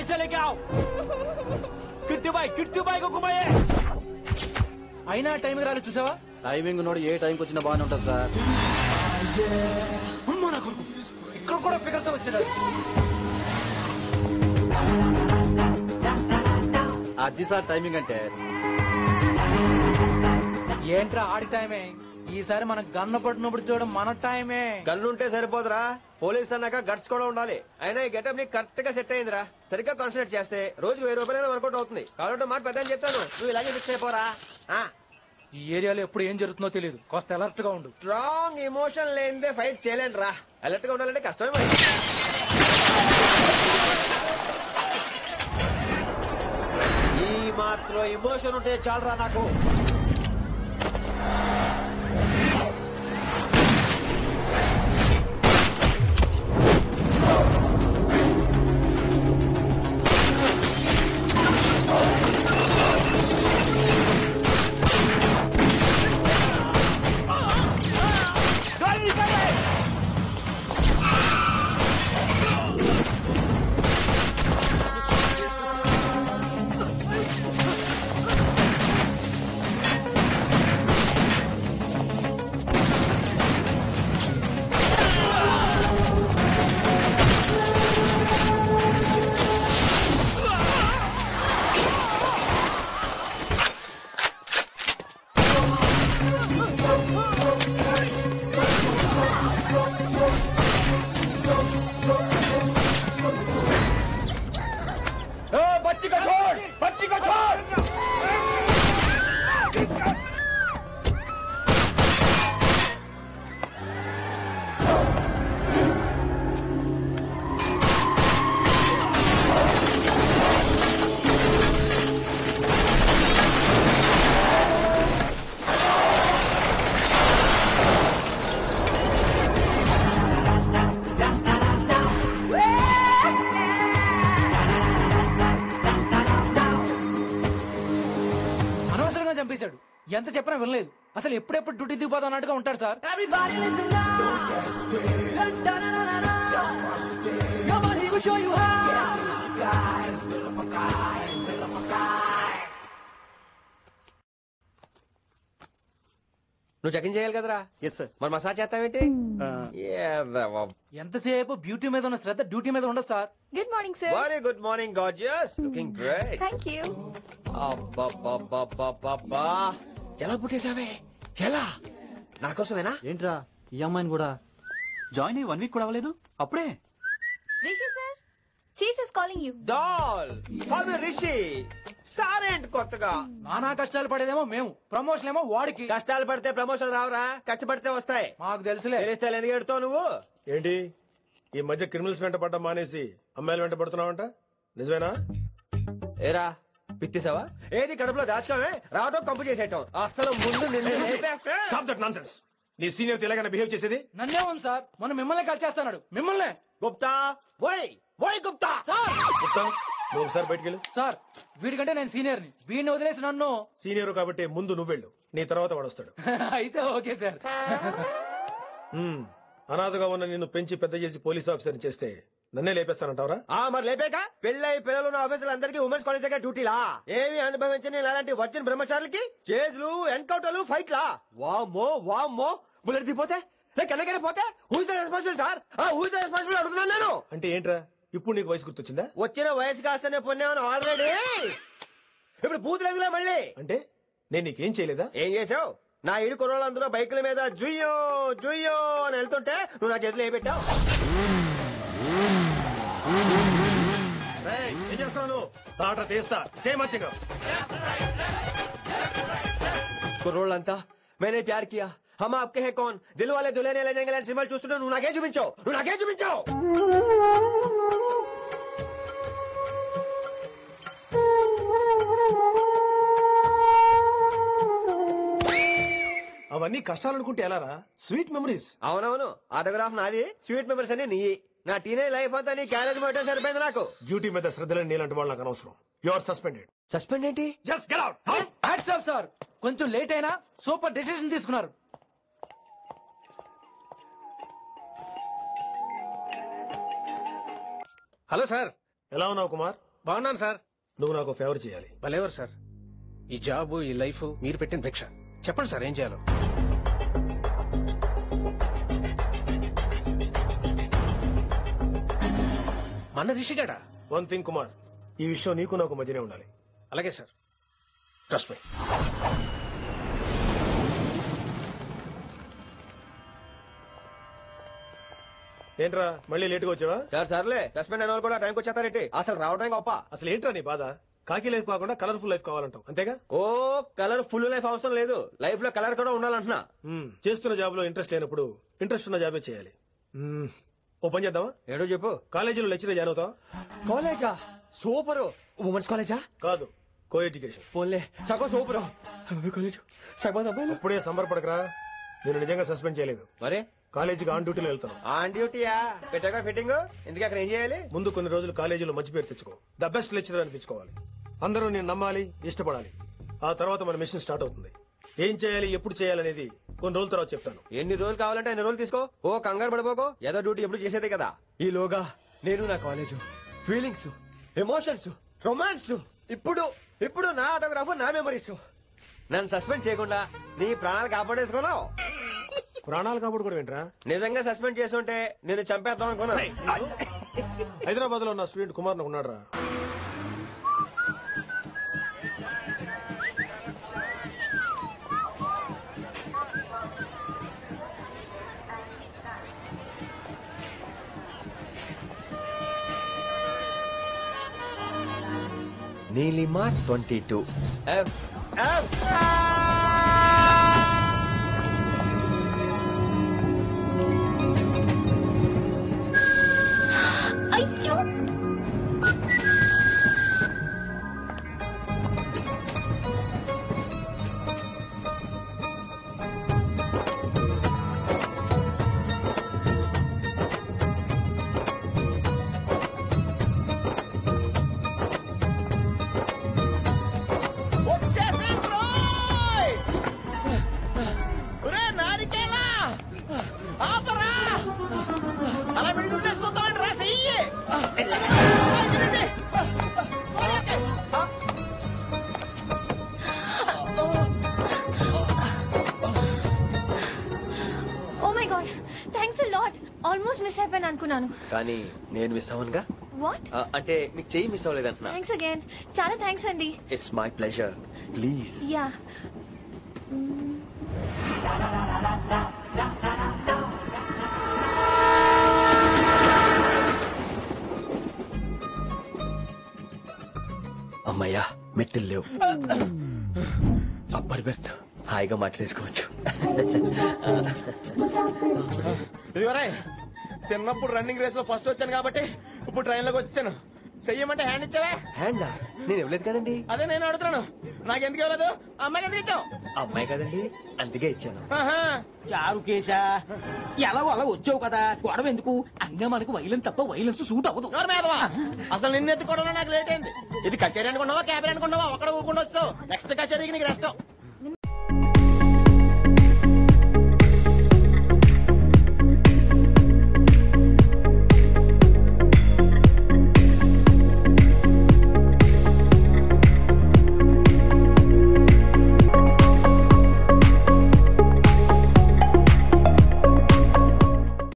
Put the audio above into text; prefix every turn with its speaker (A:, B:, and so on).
A: पैसे लेके आओ। किट्टू भाई को घुमाइए। అయినా టైంకి రాలేదు చూసావా?
B: టైమింగ్ నోడు ఏ టైంకి వచ్చినా బాగానే ఉంటుంది సార్.
A: అమ్మా నా కొడుకు ఇక్కడ కూడా ఫిగర్ తో వచ్చాడు.
B: అది సార్ టైమింగ్ అంటే.
A: ఏంట్రా ఆడి టైమే? ఈసారి మన గన్ను పట్టినప్పుడు చూడడం మన టైమే.
C: గన్ను ఉంటే సరిపోదురా, పోలీస్ అన్నాక గట్స్ కూడా ఉండాలి. అయినా ఈ గెటప్ నీకు కరెక్ట్ గా సెట్ అయిందిరా. సరిగ్గా కాన్సన్ట్రేట్ చేస్తే రోజు 1000 రూపాయలైనా వర్కౌట్ అవుతుంది. కాబట్టి మాట పెద్ద చెప్తాను, నువ్వు ఇలాగే ఫిక్స్ అయిపోరా.
A: ఈ ఏరియాలో ఎప్పుడు ఏం జరుగుతుందో తెలియదు, కాస్త అలర్ట్ గా ఉండు.
C: స్ట్రాంగ్ ఎమోషన్ లేనిదే ఫైట్ చేయలేను రా. అలర్ట్ గా ఉండాలంటే కష్టమే మరి. ఈ మాత్రం ఎమోషన్ ఉంటే చాలరా నాకు.
A: చంపేశాడు. ఎంత చెప్పినా వినలేదు. అసలు ఎప్పుడెప్పుడు డ్యూటీ దిగిపోతా అన్నట్టుగా ఉంటాడు సార్.
C: నువ్వు చెకింగ్ చేయాలి కదరా?
B: Yes sir.
C: మరి మసాజ్ చేస్తావేంటి?
A: ఎంతసేపు బ్యూటీ మీద ఉన్న శ్రద్ధ డ్యూటీ మీద ఉండదు sir.
D: Good morning sir.
C: Very good morning gorgeous, looking great.
D: Thank you.
C: అబ్బబ్బబ్బబ్బబ్బా, ఎలా పుట్టేశావే? ఎలా? నా కోసమేనా?
B: ఏంట్రా ఈ అమ్మాయిని కూడా
E: జాయిన్ అయ్యి 1 వీక్ కూడా అవ్వలేదు అప్పుడే.
D: Rishi sir, chief is calling you.
C: డాల్ ఫాదర్ రిషి సారేంటి కొత్తగా?
A: నానా కష్టాలు పడేదేమో మేము, ప్రమోషన్ ఏమో వాడికి.
C: కష్టాలు పడితే ప్రమోషన్ రావురా, కష్టపడితే వస్తాయి.
A: మాకు తెలుసులే.
C: తెలిస్తే ఎందుకు ఎడుతావు నువ్వు?
F: ఏంటి ఈ మధ్య క్రిమినల్స్ వెంట పడ్డం మానేసి అమ్మాయిలు వెంట పడుతున్నావంట, నిజమేనా?
C: ఏరా పిత్తిసావా? ఏది కడుపులో దాచుకోవే, రావటం కంపు చేసేయటం. అసలు ముందు నిన్ను లేపేస్తే.
F: Stop that nonsense. నీ సీనియర్ తెలంగాణ బిహేవ్ చేసేది?
A: నన్నే ఉంది సార్, మనం మిమ్మల్ని కాల్ చేస్తున్నాడు. మిమ్మల్నే.
C: గుప్తా ఓయ్ ఓయ్ గుప్తా.
A: సార్
F: గుప్తా, నువ్వు ఒకసారి బయటికి వెళ్ళు.
A: సార్, వీడికంటే నేను సీనియర్ ని, వీడిని వదిలేసి నన్ను.
F: సీనియర్ కాబట్టి ముందు నువ్వు వెళ్ళు, నీ తర్వాత వాడు వస్తాడు.
A: అయితే ఓకే సార్.
F: అనాథగా ఉన్న నిన్ను పెంచి పెద్ద చేసి పోలీస్ ఆఫీసర్ చేస్తే నన్నే లేపేస్తానంటావరా?
C: మరి లేపాక పెళ్ళై పిల్లలు ఉన్న ఆఫీసులు అందరికీ ఉమెన్స్ కాలేజ్ దగ్గర డ్యూటీలా? ఏమి అనుభవించని అలాంటి వర్జిన్ బ్రహ్మచారులకి చేజ్లు, ఎన్కౌంటర్లు, ఫైట్లా? వామ్మో వామ్మో, బుల్లెట్ దిగిపోతే కన్నకనే పోతే who's the responsible sir? Who's the responsible అడుగుతున్నాను నేను.
F: అంటే ఏంట్రా ఇప్పుడు నీకు వయసు గుర్తొచ్చిందా?
C: వచ్చిన వయసు కాస్తనే పొన్నాను ఆల్రెడీ. ఇప్పుడు బూత్ లేదులే మళ్ళీ.
F: అంటే నేను నీకేం చేయలేదా?
C: ఏం చేసావు? నా ఇరు కుర్రోళ్ళందరూ బైకుల మీద జుయ్యో జుయ్యో అని వెళ్తుంటే నువ్వు నా చేతిలో ఏ పెట్టావు?
F: ఏం చేస్తాను? తాట తీస్తా, చేయమచ్చగా.
C: కుర్రోళ్ళంతా మేనే ప్యార్ కియా, హమ్ ఆప్కే హై కౌన్, దిల్ వాలే దుల్హనియా లే జాయేంగే లాంటి సినిమాలు చూస్తుంటే నువ్వు నాకే చూపించావు. నువ్వు నాకే చూపించావు.
F: అవన్నీ కష్టాలనుకుంటే ఎలారా? Sweet memories.
C: అవునవును, ఆటోగ్రాఫ్ నాది, స్వీట్ మెమరీస్ అని నీ. నా టీనేజ్ లైఫ్ అంతా నీ క్యారేజ్ మొత్తం సరిపోయింది నాకు.
F: డ్యూటీ మీద శ్రద్ధలేని నీలాంటి వాళ్ళు నాకు అనవసరం. You are suspended.
C: సస్పెండ్ ఏంటి?
F: Just get out.
A: Hats off sir, కొంచెం లేట్ అయినా సూపర్ డెసిషన్ తీసుకున్నారు.
F: హలో సార్, ఎలా ఉన్నావు కుమార్?
G: బాగున్నాను సార్.
F: నువ్వు నాకు ఫేవర్ చేయాలి.
G: భలేవారు సార్. ఈ జాబ్ ఈ లైఫ్ మీరు పెట్టిన భిక్ష. చెప్పండి సార్ ఏం చేయాలో. మన రిషిగాడా?
F: వన్ థింగ్ కుమార్, ఈ విషయం నీకు నాకు మధ్యనే ఉండాలి.
G: అలాగే సార్. Trust me.
F: ఏంట్రా మళ్ళీ లేటుగా వచ్చావా?
C: సార్ సర్లే, సస్పెండ్ అయిన వాళ్ళు కూడా టైంకి వచ్చేస్తారేంటి? అసలు రావడానికి గొప్ప.
F: అసలు ఏంట్రా నీ బాధ? కాకి లైఫ్ కాకుండా కలర్ఫుల్ లైఫ్ కావాలంటావు అంతేగా?
C: ఓ కలర్ ఫుల్ లైఫ్ అవసరం లేదు, లైఫ్ లో కలర్ కూడా ఉండాలంటున్నా.
F: చేస్తున్న జాబ్ లో ఇంట్రెస్ట్ లేనప్పుడు ఇంట్రెస్ట్ ఉన్న జాబే చేయాలి. ఓ పని చేద్దామా?
C: ఏడో చెప్పు.
F: కాలేజీలో లెక్చరర్ జాయిన్ అవుతావా?
C: కాలేజా? సూపర్. ఉమెన్స్ కాలేజా?
F: కాదు, కో ఎడ్యుకేషన్.
C: పోన్లే సగం సూపర్ కాలేజ్. సగం అబ్బాయిలు.
F: అప్పుడే సంబరపడకరా, నేను నిజంగా సస్పెండ్ చేయలేదు.
C: మరే
F: కాలేజీకి ఆన్ డ్యూటీలో వెళ్తాను.
C: ఆన్ డ్యూటీయా? పెట్టాక ఫిట్టింగ్. ఎందుకు అక్కడ ఏం చేయాలి?
F: ముందు కొన్ని రోజులు కాలేజీలో మంచి పేరు తెచ్చుకో, ద బెస్ట్ లెక్చరర్ అనిపించుకోవాలి. అందరూ నేను నమ్మాలి, ఇష్టపడాలి. ఆ తర్వాత మన మిషన్ స్టార్ట్ అవుతుంది. ఏం చేయాలి, ఎప్పుడు చేయాలనేది కొన్ని రోజుల తర్వాత చెప్తాను.
C: ఎన్ని రోజులు కావాలంటే అన్ని రోజులు తీసుకో. ఓ కంగారు పడిపోకో, ఏదో డ్యూటీ ఎప్పుడు చేసేదే కదా. ఈలోగా నేను నా కాలేజ్ ఫీలింగ్స్, ఎమోషన్స్, రొమాన్స్, ఇప్పుడు ఇప్పుడు నా ఆటోగ్రాఫ్, నా మెమరీస్. నన్ను సస్పెండ్ చేయకుండా నీ ప్రాణాలు కాపాడేసుకున్నావు.
F: ప్రాణాలు కాబట్టి కూడా ఏంట్రా?
C: నిజంగా సస్పెండ్ చేస్తుంటే నేను చంపేద్దాం అనుకున్నా.
F: హైదరాబాద్ లో ఉన్న స్టూడెంట్ కుమార్ నాకు ఉన్నాడు రా.
C: Neelima 22 F F.
D: అయ్యో ఆల్మోస్ట్ మిస్ అయిపోయాను అనుకున్నాను.
C: కానీ నేను మిస్ అవ్వనుగా.
D: వాట్?
C: అంటే నీకు చెయ్యి మిస్ అవ్వలేదంటున్నా.
D: Thanks again. చాలా థ్యాంక్స్ అండి.
C: It's my pleasure. Please.
D: Yeah.
C: అమ్మయ్యా, మెట్టులు లేవు. అప్పర్ బెర్త్, హాయిగా మాట్లాడేసుకోవచ్చు.
H: ఇదిగోరా, చిన్నప్పుడు రన్నింగ్ రేస్ లో ఫస్ట్ వచ్చాను కాబట్టి ఇప్పుడు ట్రైన్ లోకి వచ్చాను. చెయ్యమంటే హ్యాండ్ ఇచ్చావా?
C: హ్యాండా? నేను ఇవ్వలేదు కదండి.
H: అదే నేను అడుగుతున్నాను, నాకెందుకు ఇవ్వలేదు? అమ్మాయికి ఎందుకు ఇచ్చావు?
C: అమ్మాయి కదండి, అందుకే ఇచ్చాను.
I: చారు కేశా, ఎలాగో అలా వచ్చావు కదా, గొడవ ఎందుకు? అయినా మనకు వైలెన్స్ తప్ప వైలెన్స్ సూట్ అవ్వదు.
H: అసలు నిన్ను ఎత్తుకోవడం నాకు లేట్ అయింది. ఇది కచేరీ అనుకున్నావా, క్యాబరీ అనుకున్నావా? అక్కడ ఊకుండా వచ్చావు. నెక్స్ట్ కచేరీకి నీకు రెస్ట్.